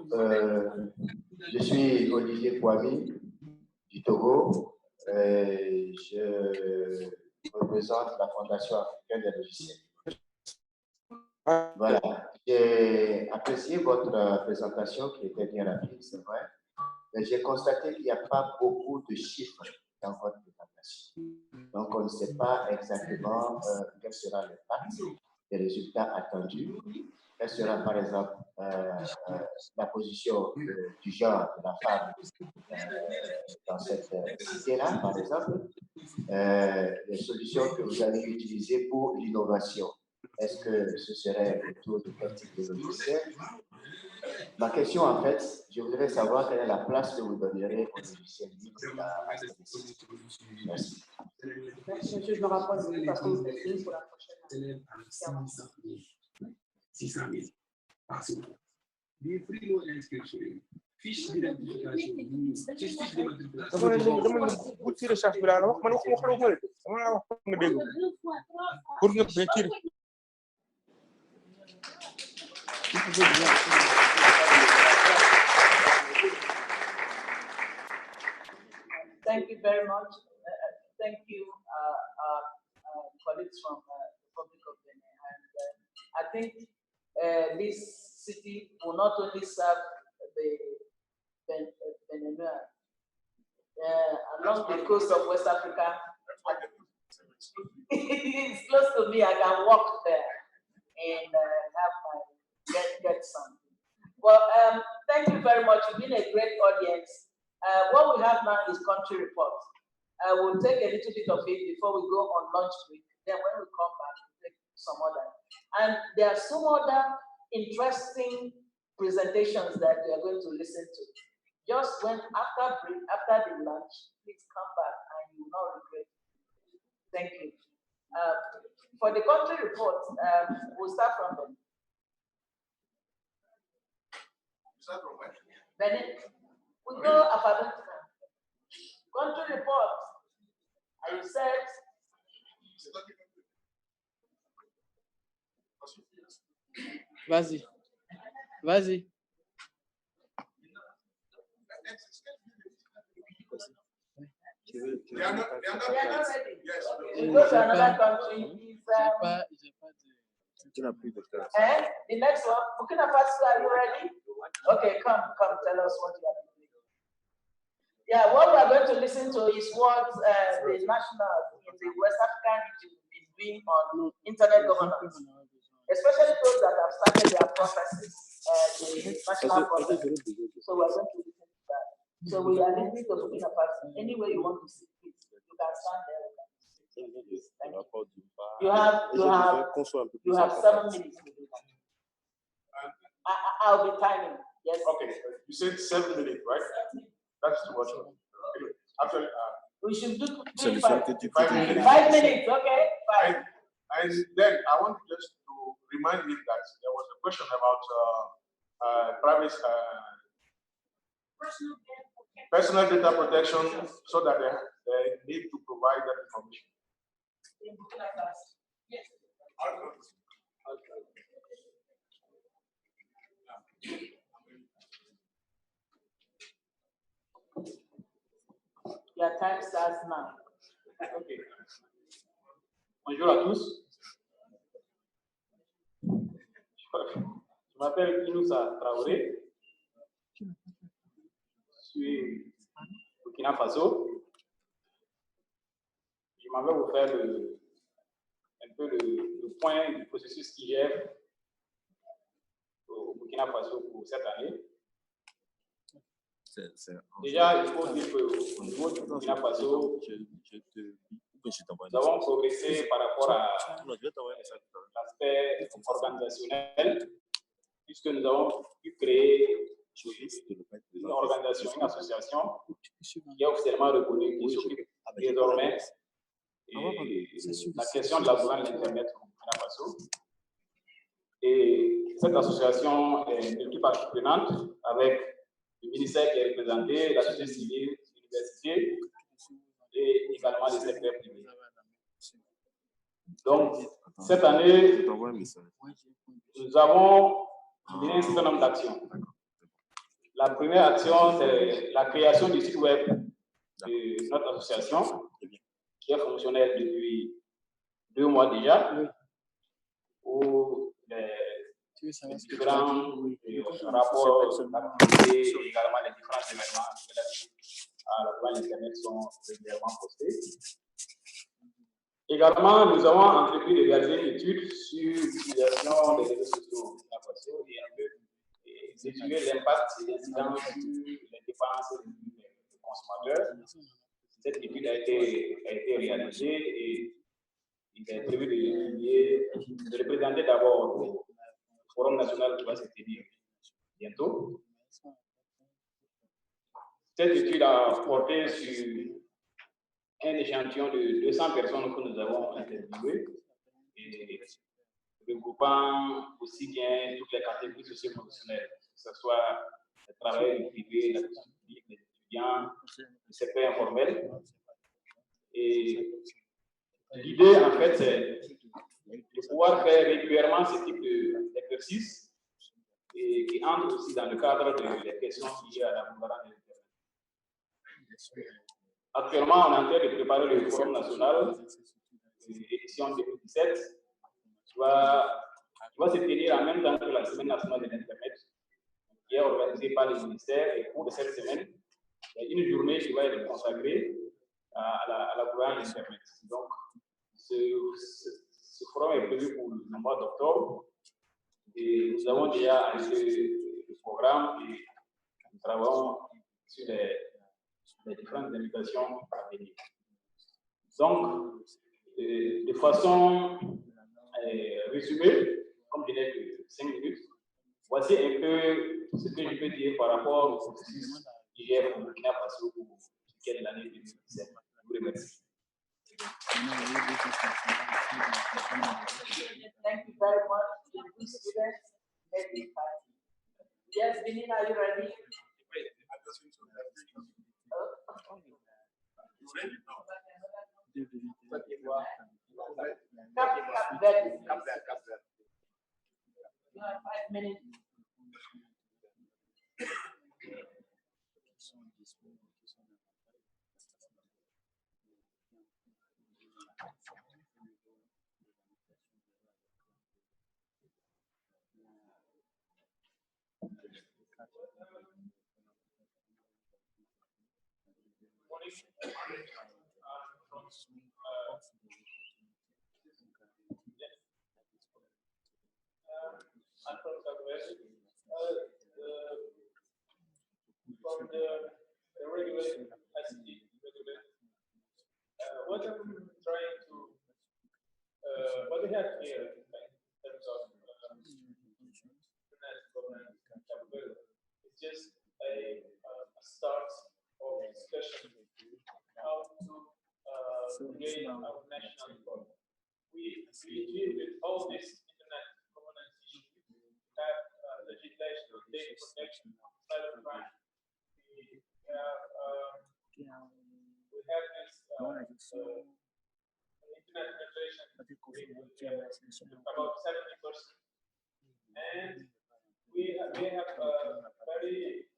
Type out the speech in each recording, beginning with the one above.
Je suis Olivier Poivy du Togo. Je représente la Fondation africaine des logiciels. Voilà. J'ai apprécié votre présentation qui était bien rapide, c'est vrai. Mais j'ai constaté qu'il n'y a pas beaucoup de chiffres dans votre présentation. Donc, on ne sait pas exactement quel sera l'impact des résultats attendus. Quelle sera, par exemple, la position du genre de la femme dans cette cité-là, par exemple, les solutions que vous allez utiliser pour l'innovation. Est-ce que ce serait autour de quel type de logiciel? Ma question, en fait, je voudrais savoir quelle est la place que vous donnerez au logiciel libre à cette cité. Merci. Merci, monsieur. Je me rapproche parce que vous êtes venu pour la prochaine. 600 000 par seconde. Les primo-inscriptions, fiches d'identification, fiches Thank you very much. Thank you, colleagues from the Republic of Benin. And I think this city will not only serve the Benin, along the coast of West Africa. It's close to me. I can walk there and have my get some. Well, thank you very much. You've been a great audience. What we have now is country report. We'll take a little bit of it before we go on lunch break. Then when we come back, we'll take some other. And there are some other interesting presentations that we are going to listen to. Just when after the lunch, please come back and you will not regret. Thank you. For the country report, we'll start from them. Start from where? Benin. We go alphabetical. Country report. Are you set? Vas-y. Vas-y. They are not ready. Yes. We go to another country. The next one, Burkina Faso, are you ready? Okay, come, tell us what you are doing. Yeah, what we are going to listen to is what the national in the West African region is doing on internet governance, especially those that have started their processes, the national process. So we are going to listen to that. So we are listening to Burkina Faso. Anywhere you want to see, please, you can stand there. You have 7 minutes to do that. I'll be timing. Yes. Okay. You said 7 minutes, right? That's too much. Actually, we should do 5 minutes. 5 minutes. Okay. 5. And then I want just to remind you that there was a question about private personal data protection, so that they need to provide that information. Yes. Your time starts now. Okay. Bonjour à tous. Je m'appelle Inoussa Traoré. Je suis au Burkina Faso. Je m'en vais vous faire un peu le point du processus qui gère au Burkina Faso pour cette année. Déjà, il faut dire qu'au niveau du Burkina Faso, nous avons progressé par rapport à l'aspect organisationnel, puisque nous avons pu créer une organisation, une association qui est officiellement reconnue, qui s'occupe désormais de la question de la gouvernance de l'Internet au Burkina Faso. Et cette association est multi-partie prenante avec le ministère qui est représenté, la société civile, l'université et également les secteurs privés. Donc, cette année, nous avons mené un certain nombre d'actions. La première action, c'est la création du site web de notre association, qui est fonctionnelle depuis 2 mois déjà, où les différents rapports d'activité et également les différents événements relatifs à la toile Internet sont régulièrement postés. Également, nous avons entrepris de réaliser une étude sur l'utilisation des réseaux sociaux et un peu d'étudier l'impact et l'incidence sur les dépenses des consommateurs. Cette étude a été réalisée et il est prévu de le présenter d'abord au Forum national qui va se tenir bientôt. Cette étude a porté sur un échantillon de 200 personnes que nous avons interviewées, et regroupant aussi bien toutes les catégories socio-professionnelles, que ce soit les travailleurs privés, la fonction publique, les étudiants, le secteur informel. Et l'idée, en fait, c'est de pouvoir faire régulièrement ce type d'exercice et qui entre aussi dans le cadre des questions liées à la gouvernance de l'Internet. Actuellement, on est en train de préparer le Forum national, édition 2017, qui va se tenir en même temps que la Semaine nationale de l'Internet, qui est organisée par le ministère. Et au cours de cette semaine, il y a une journée qui va être consacrée à la gouvernance de l'Internet. Donc, ce forum est prévu pour le mois d'octobre. Et nous avons déjà arrêté le programme et nous travaillons sur les différentes invitations à venir. Donc, de façon résumée, comme je n'ai que 5 minutes, voici un peu ce que je peux dire par rapport au processus IGF au Burkina Faso pour l'année 2017. Je vous remercie. Thank you very much to the students. Yes, Benin, are you ready? You have 5 minutes. From the regulator, ICT regulator, what I'm trying to, what we have here in terms of internet governance capability is just a start of discussion how to create our national code. We deal with all this internet governance issues. We have legislation, data protection, cybercrime. We have this internet penetration about 70%, and we have a very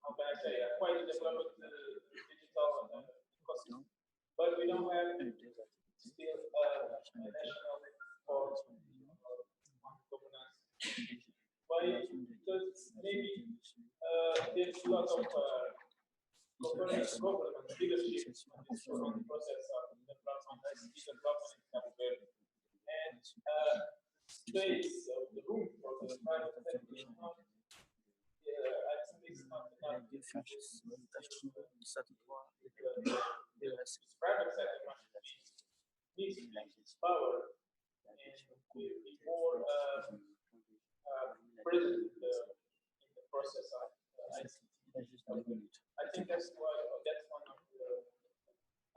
how can I say, quite developed digital ecosystem, but we don't have still a national for governance. Why? Because maybe there's a lot of government leadership on the process of development, and space of the room for the private sector is not. I think it's not enough. The private sector needs power and be more present in the process of ICT. I think that's one of the,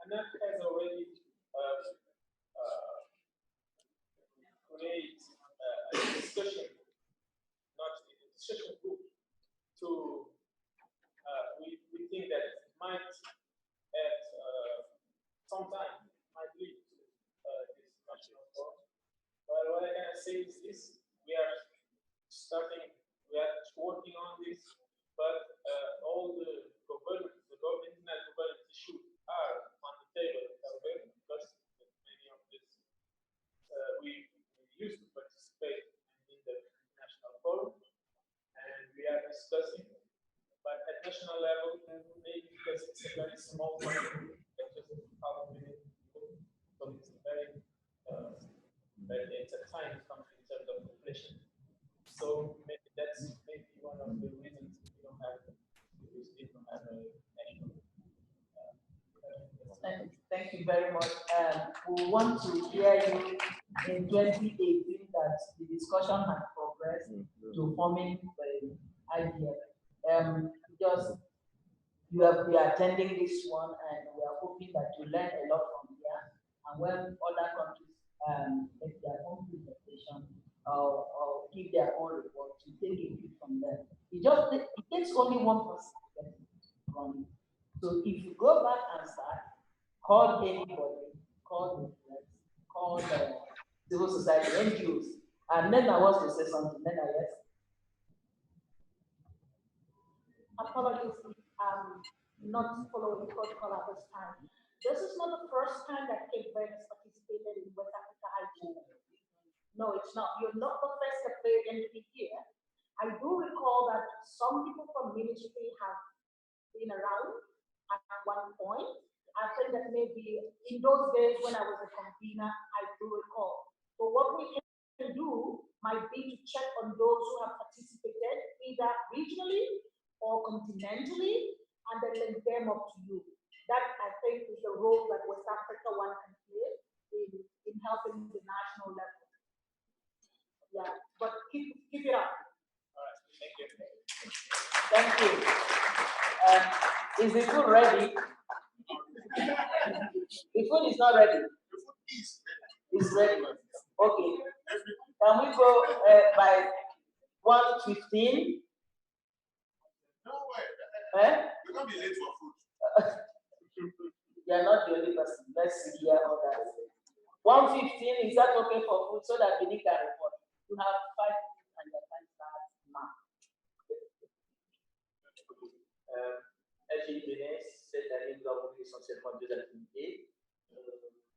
and that has already create a discussion, not a discussion group, to we think that it might at some time might lead to this national forum. But what I can say is this: we are starting working on this, but all the international governance issues are on the table because many of this we used to participate in the international forum, and we are discussing. But at national level, maybe because it's a very small country, just half a million people, so it's it's a tiny country in terms of population. So maybe that's one of the reasons we still don't have a national. Thank you very much. We want to hear you in 2018 that the discussion has progressed to forming the idea. Just you have been attending this one, and we are hoping that you learn a lot from here. And when other countries make their own presentation or give their own report, you take it from them. It takes only one person to get it running. So if you go back and start, call anybody, call the friends, call the civil society, NGOs, and then I was to say something. Then I yes. Apologies, not following protocol at this time. This is not the first time that Cape Verde has participated in West Africa IGF. No, it's not. You're not the first Cape Verdean to be here. I do recall that some people from ministry have been around at one point. I think that maybe in those days when I was a convener, I do recall. But what we can do might be to check on those who have participated either regionally or continentally, and then link them up to you. That, I think, is the role that West Africa One can play in helping the national level. Yeah, but keep it up. All right, thank you. Thank you. Is the food ready? The food is not ready. It's ready. Okay. Can we go by 1:15? No way. Eh? We're going to be late for food. You are not the only person. Let's hear others. 1:15, is that okay for food so that Benin can report? You have 5 minutes and your time starts now. LGI Bénin, cette année, nous avons eu essentiellement 2 activités.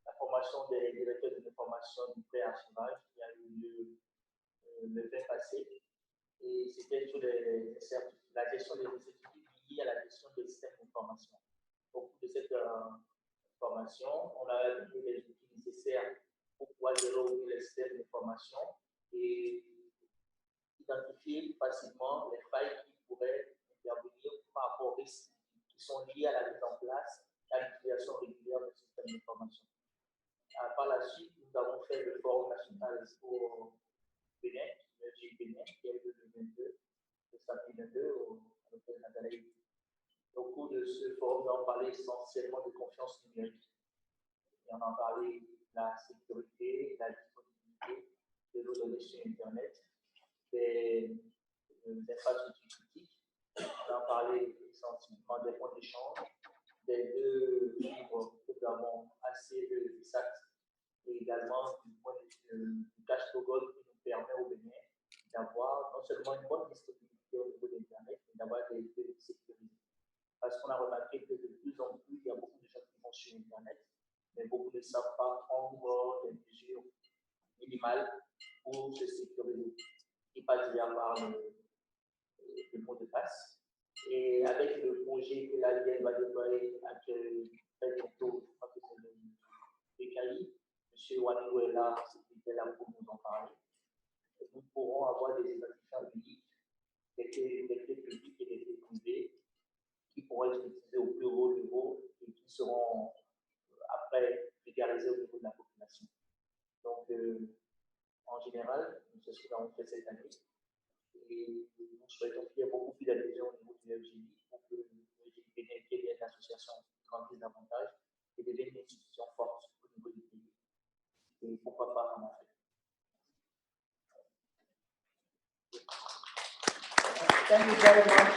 La formation des directeurs de formation du pré-archivage qui a eu lieu le 20 passé. Et c'était sur la gestion des certificats liés à la gestion des systèmes d'information. Au cours de cette formation, on a eu les outils nécessaires pour pouvoir dérouler les systèmes d'information et identifier facilement les failles qui pourraient intervenir par rapport aux risques qui sont liés à la mise en place et à l'utilisation régulière du système d'information. Par la suite, nous avons fait le forum national pour Bénin, le Bénin, qui a eu le 22, le samedi 22 au hôtel Nadalaï. Au cours de ce forum, nous avons parlé essentiellement de confiance numérique. Et on a parlé de la sécurité, de la disponibilité de nos données sur Internet, des infrastructures critiques. On a parlé essentiellement des points d'échange, des 2 livres que nous avons assez de SAT et également du point de vue du cash to gold qui nous permet au Bénin d'avoir non seulement une bonne disponibilité au niveau d'Internet, mais d'avoir des données sécurisées. Parce qu'on a remarqué que de plus en plus, il y a beaucoup de gens qui vont sur Internet, mais beaucoup ne savent pas prendre des mesures minimales pour se sécuriser. Et pas dire par le mot de passe. Et avec le projet que l'ADN va déployer très bientôt, je crois que c'est le PKI, M. Wanigou est là, c'était là pour nous en parler. Et nous pourrons avoir des identifiants uniques, des clés publiques et des clés privées, qui pourront être utilisés au plus haut niveau et qui seront après vulgarisés au niveau de la population. Donc, en général, c'est ce que nous avons fait cette année. Et nous souhaitons qu'il y ait beaucoup plus d'adhésion au niveau du LGI pour que le LGI Bénin, qui est une association, grandisse davantage et devienne une institution forte au niveau du pays. Et pourquoi pas en Afrique. Thank you very much.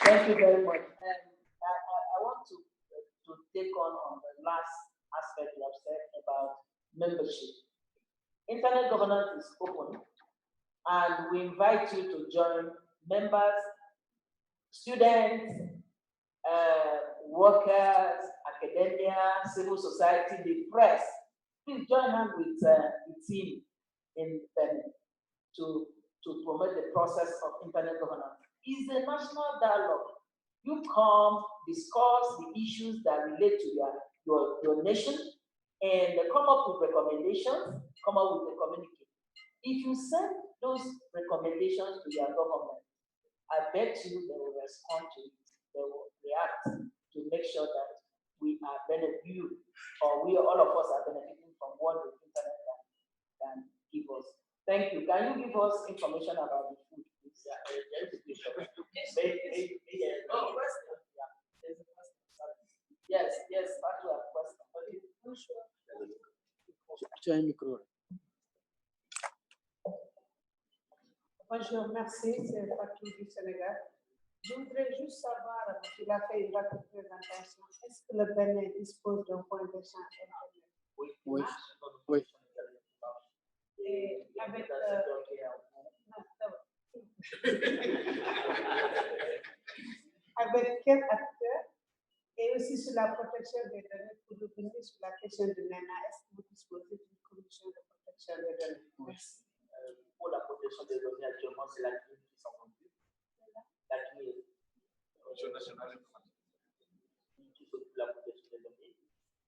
Thank you very much. And I want to take on the last aspect you have said about membership. Internet governance is open, and we invite you to join members, students, workers, academia, civil society, the press. Please join hands with the team in Benin to promote the process of internet governance. It's a national dialogue. You come, discuss the issues that relate to your nation, and come up with recommendations, come up with a communique. If you send those recommendations to your government, I bet you they will respond to it. They will react to make sure that we are benefiting, or all of us are benefiting from what the internet can give us. Thank you. Can you give us information about the food, please? Yes, back to our question. Bonjour, merci, c'est Fatou du Sénégal. Je voudrais juste savoir, il a fait une vaste présentation, est-ce que le Bénin dispose d'un point d'échange internet? Oui. Et avec, avec quel acteur? Et aussi sur la protection des données, pour revenir sur la question de MENA, est-ce que vous disposez d'une commission de protection des données? Merci. Pour la protection des données, actuellement, c'est la CNIL qui s'en occupe. La CNIL, Commission nationale qui s'occupe de la protection des données.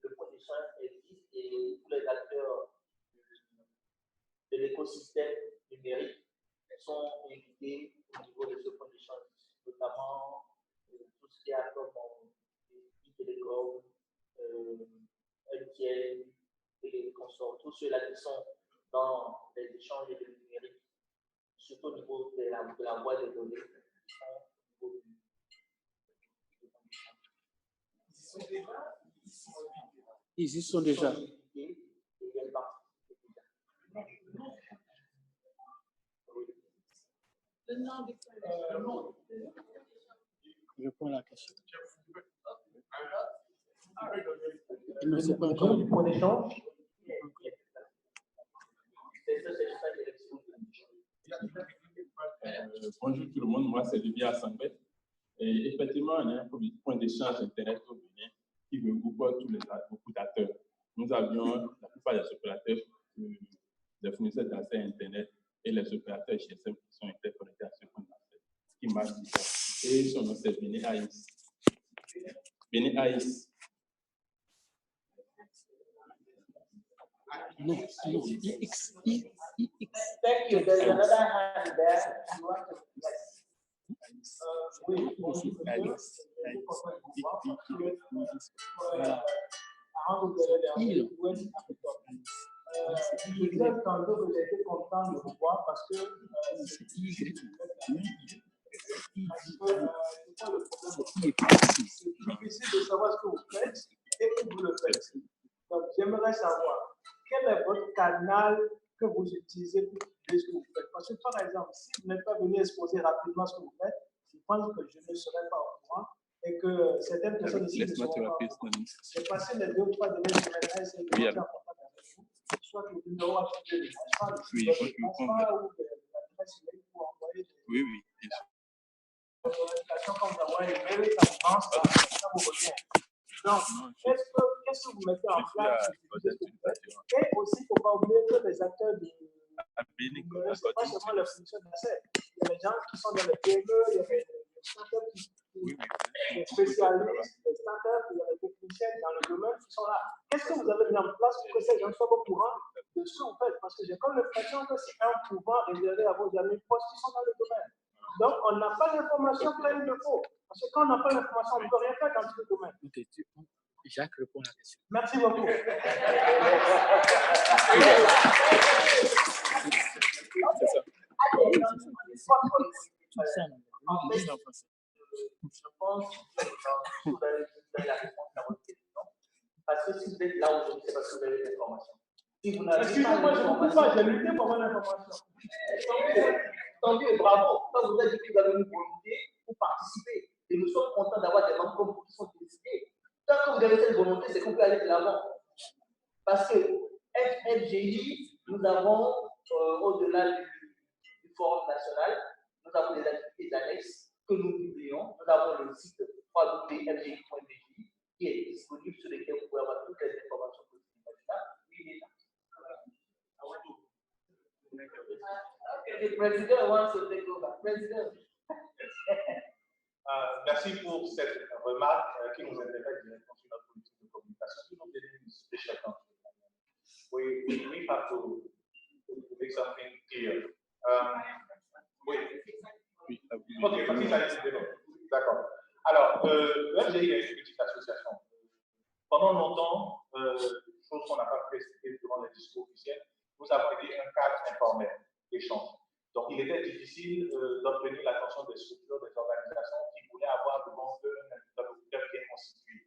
Le point d'échange existe et tous les acteurs de l'écosystème numérique sont invités au niveau de ce point d'échange, notamment tout ce qui est acteurs comme Télécom, MTN et les consorts, tous ceux-là qui sont dans les échanges de numérique, surtout au niveau de la voie des données, Ils y sont déjà. Je réponds à la question. Il ne sait pas encore. Du point d'échange. Bonjour tout le monde, moi c'est Olivier Assambet. Et effectivement, on a un point d'échange Internet au Bénin qui regroupe beaucoup d'acteurs. Nous avions la plupart des opérateurs, les fournisseurs d'accès à Internet et les opérateurs GSM qui sont interconnectés à ce point d'accès, qui marche déjà. Et son nom c'est Bénin AIS. Bénin AIS. No, EX. Thank you. There's another hand there. You want to, J'ai été content de vous voir parce que c'est difficile de savoir ce que vous faites et où vous le faites. Donc, j'aimerais savoir quel est votre canal que vous utilisez pour dire ce que vous faites. Parce que, par exemple, si vous n'êtes pas venu exposer rapidement ce que vous faites, je pense que je ne serai pas au courant et que certaines personnes ici ne seront pas au courant. J'ai passé les 2 ou 3 dernières semaines à essayer de rentrer en contact avec vous, soit que le numéro à ne pas, ou l'adresse email pour envoyer des notifications comme d'avoir une mail, ça vous revient. Donc, qu'est-ce que vous mettez en place et aussi, il ne faut pas oublier que les acteurs du numérique, ce n'est pas seulement les fournisseurs d'accès. Il y a les gens qui sont dans les PME, il y a les startups, les spécialistes, les startups, il y a les techniciens dans le domaine qui sont là. Qu'est-ce que vous avez mis en place pour que ces gens soient au courant de ce que vous faites? Parce que j'ai comme l'impression que c'est un pouvoir réservé à vos amis proches qui sont dans le domaine. Donc, on n'a pas l'information pleine de faux. Parce que quand on n'a pas l'information, on ne peut rien faire dans ce domaine. Okay, Jacques répond à la question. Merci beaucoup. Je pense que vous avez la réponse à votre question. Parce que si vous êtes là aujourd'hui, c'est parce que vous avez l'information. Si vous n'avez pas l'information, j'ai lutté pour avoir l'information. Tant mieux, bravo. Quand vous avez dit que vous avez une volonté pour participer, et nous sommes contents d'avoir des membres comme vous qui sont décidés. Tant que vous avez cette volonté, c'est qu'on peut aller de l'avant. Parce que FFGI, nous avons, au-delà du Forum national, nous avons des activités avons le site www.mgi.dj qui est disponible, sur lequel vous pouvez avoir toutes les informations possibles. Il est là. Okay, the president wants to take over. President. Merci pour cette remarque qui nous intéresse directement sur notre politique de communication. Qui nous donne une spéciale attention. We have to make something clear. Oui. Ok, merci, d'accord. Alors, l'MGI est une petite association. Pendant longtemps, chose qu'on n'a pas pu expliquer durant les discours officiels, nous avons été un cadre informel d'échange. Donc, il était difficile d'obtenir l'attention des structures, des organisations qui voulaient avoir devant eux un interlocuteur bien constitué.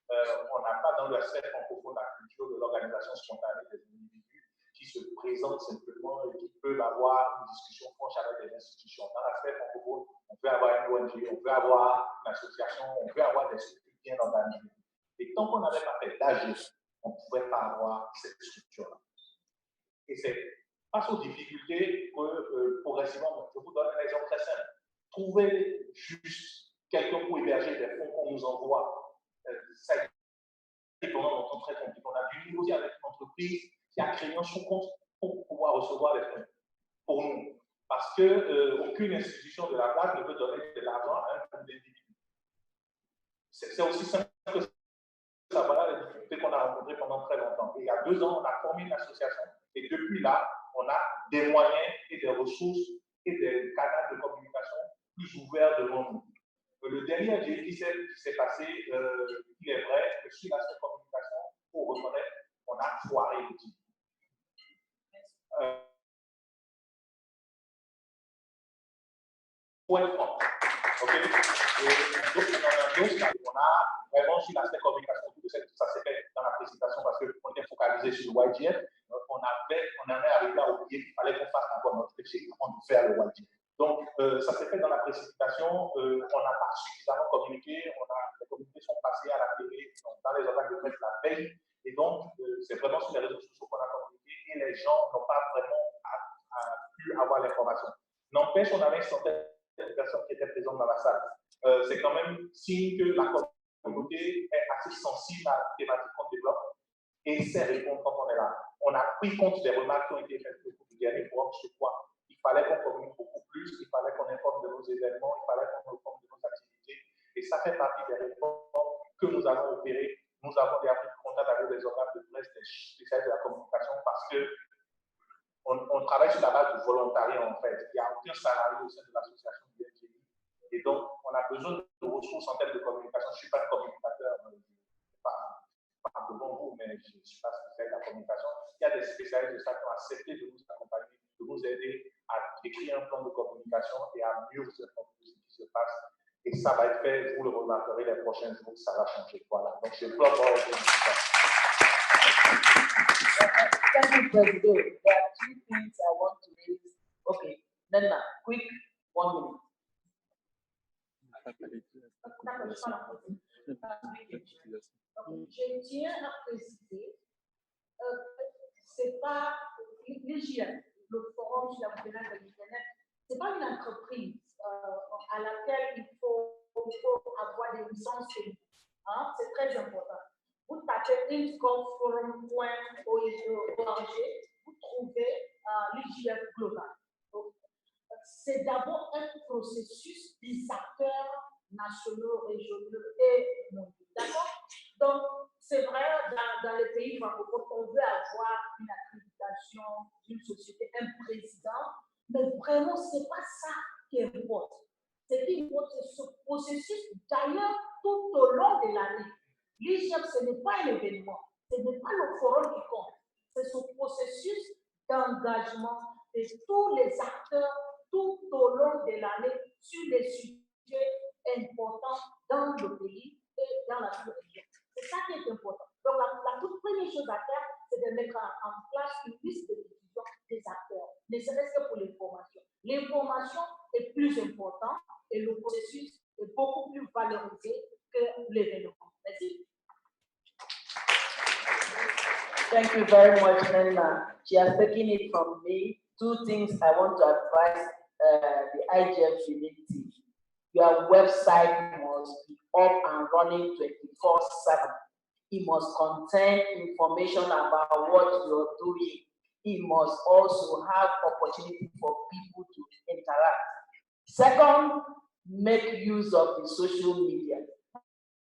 On n'a pas dans l'aspect francophone la culture de l'organisation spontanée des individus qui se présentent simplement et qui peuvent avoir une discussion franche avec les institutions. Dans l'aspect francophone, on peut avoir une ONG, on peut avoir une association, on peut avoir des structures bien organisées. Et tant qu'on n'avait pas fait d'agir, on ne pouvait pas avoir cette structure-là. Et c'est face aux difficultés que progressivement, je vous donne un exemple très simple. Trouver juste quelqu'un pour héberger des fonds qu'on nous envoie, ça a été pendant longtemps très compliqué. On a dû négocier avec une entreprise qui a créé un sous-compte pour pouvoir recevoir les fonds pour nous. Parce qu'aucune institution de la place ne peut donner de l'argent à un individu. C'est aussi simple que ça. Voilà les difficultés qu'on a rencontrées pendant très longtemps. Et il y a 2 ans, on a formé une association et depuis là, on a des moyens et des ressources et des canaux de communication plus ouverts devant nous. Le dernier AG qui s'est passé, il est vrai que sur l'aspect communication, pour reconnaître, on a foiré le type. Okay? Et donc, on a vraiment sur l'aspect communication, ça s'est fait dans la présentation parce qu'on était focalisé sur le YGF. On en est arrivé à oublier qu'il fallait qu'on fasse encore notre métier avant de faire le YGF. Donc, ça s'est fait dans la précipitation. On n'a pas suffisamment communiqué. Les communiqués sont passés à la télé, dans les organes de presse la veille. Et donc, c'est vraiment sur les réseaux sociaux qu'on a communiqué et les gens n'ont pas vraiment pu avoir l'information. N'empêche, on avait une centaine de personnes qui étaient présentes dans la salle. C'est quand même signe que la communauté est assez sensible à la thématique qu'on développe et sait répondre quand on est là. On a pris compte des remarques qui ont été faites au cours du dernier forum sur quoi il fallait qu'on communique beaucoup plus, il fallait qu'on informe de nos événements, il fallait qu'on informe de nos activités. Et ça fait partie des réformes que nous allons opérer. Nous avons déjà pris contact avec les organes de presse, des spécialistes de la communication, parce que on travaille sur la base du volontariat en fait. Il n'y a aucun salarié au sein de l'association du LGI. Et donc, on a besoin de ressources en termes de communication. Je ne suis pas un communicateur, pas devant vous, mais je ne suis pas spécialiste de la communication. Il y a des spécialistes de ça qui ont accepté de nous accompagner, de nous aider à écrire un plan de communication et à mieux vous informer de ce qui se passe. Et ça va être fait, vous le remarquerez les prochains jours, ça va changer. Voilà. Donc, je bloque pour Thank you, President. There are 2 things I want to raise. Okay, Nana, quick, 1 minute. Je tiens à préciser, c'est pas l'IGN, le forum sur la gouvernance de l'Internet, c'est pas une entreprise à laquelle il faut avoir des licences. Hein? C'est très important. Vous tapez infcoforum.org, vous trouvez l'IGF global. C'est d'abord un processus des acteurs nationaux, régionaux et mondiaux. D'accord? Donc, c'est vrai, dans les pays francophones, on veut avoir une accréditation d'une société, un président, mais vraiment, ce n'est pas ça qui importe. Ce qui importe, c'est ce processus, d'ailleurs, tout au long de l'année. L'IGF, ce n'est pas un événement, ce n'est pas le forum qui compte, c'est ce processus d'engagement de tous les acteurs tout au long de l'année sur les sujets importants dans le pays et dans la sous-région. C'est ça qui est important. Donc, la toute première chose à faire, c'est de mettre en place une liste de diffusion des acteurs, ne serait-ce que pour l'information. L'information est plus importante et le processus est beaucoup plus valorisé que l'événement. Merci. Thank you very much, Nana. She has taken it from me. 2 things I want to advise the IGF unity. your website must be up and running 24/7. It must contain information about what you're doing. It must also have opportunity for people to interact. Second, make use of the social media.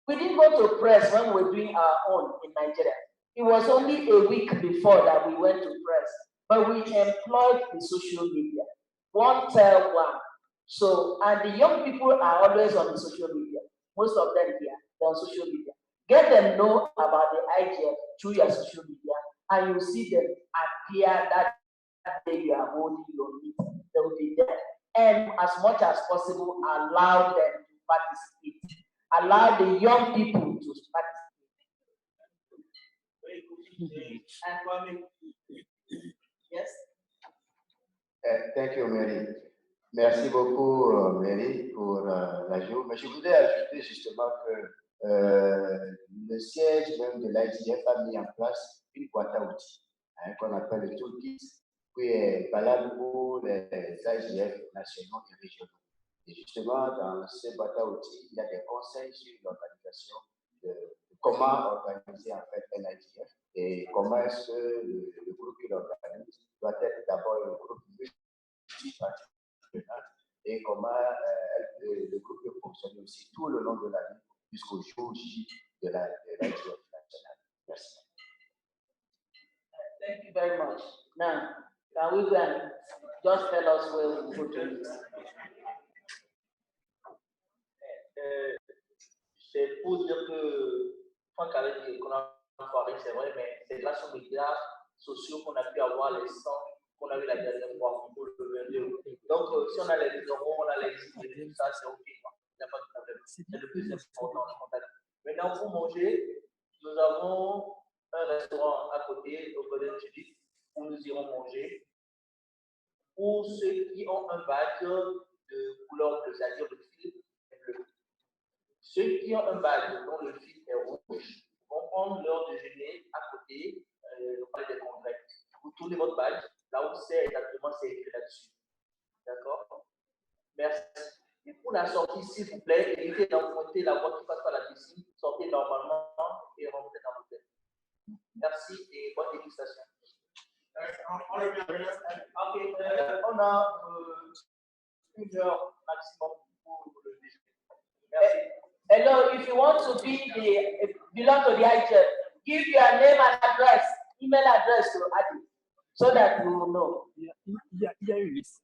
We didn't go to press when we were doing our own in Nigeria. It was only a week before that we went to press, but we employed the social media. One tell one. So, and the young people are always on the social media. Most of them here, they're on social media. Get them know about the IGF through your social media, and you see them appear that day you are holding your meeting. They will be there. And as much as possible, allow them to participate. Allow the young people to participate. Yes? Thank you, Mary. Merci beaucoup, Mary, pour l'ajout. Mais je voudrais ajouter justement que le siège même de l'IGF a mis en place une boîte à outils qu'on appelle le toolkit, qui est valable pour les IGF nationaux et régionaux. Et justement, dans ces boîtes à outils, il y a des conseils sur l'organisation de comment organiser en fait l'IGF et comment est-ce que le groupe qui l'organise doit être d'abord un groupe multipartite et comment le groupe peut fonctionner aussi tout le long de l'année jusqu'au jour J de l'IGF nationale. Merci. Thank you very much. Now, can we go and just tell us where we go to? C'est pour dire que Franck avait dit qu'on a parlé, c'est vrai, mais c'est grâce aux médias sociaux qu'on a pu avoir les 100 qu'on a eu la dernière fois pour le 22. Donc, si on a les numéros, on a les idées, tout ça, c'est OK. Il n'y a pas de problème. C'est le plus important. Maintenant, pour manger, nous avons un restaurant à côté, au Golden Judith, où nous irons manger. Pour ceux qui ont un badge de couleur bleue, c'est-à-dire le fil est bleu. Ceux qui ont un badge dont le fil est rouge vont prendre leur déjeuner à côté, au palais des congrès. Vous tournez votre badge, là où c'est exactement, c'est écrit là-dessus. D'accord? Merci. Et pour la sortie, s'il vous plaît, évitez d'emprunter la voie qui passe par la piscine, sortez normalement et rentrez dans l'hôtel. Merci et bonne dégustation. Ok, on a 1 heure maximum pour le déjeuner. Merci. Hello, if you want to belong to the IGF, give your name and address, email address to Adi, so that we will know. Il y a une liste.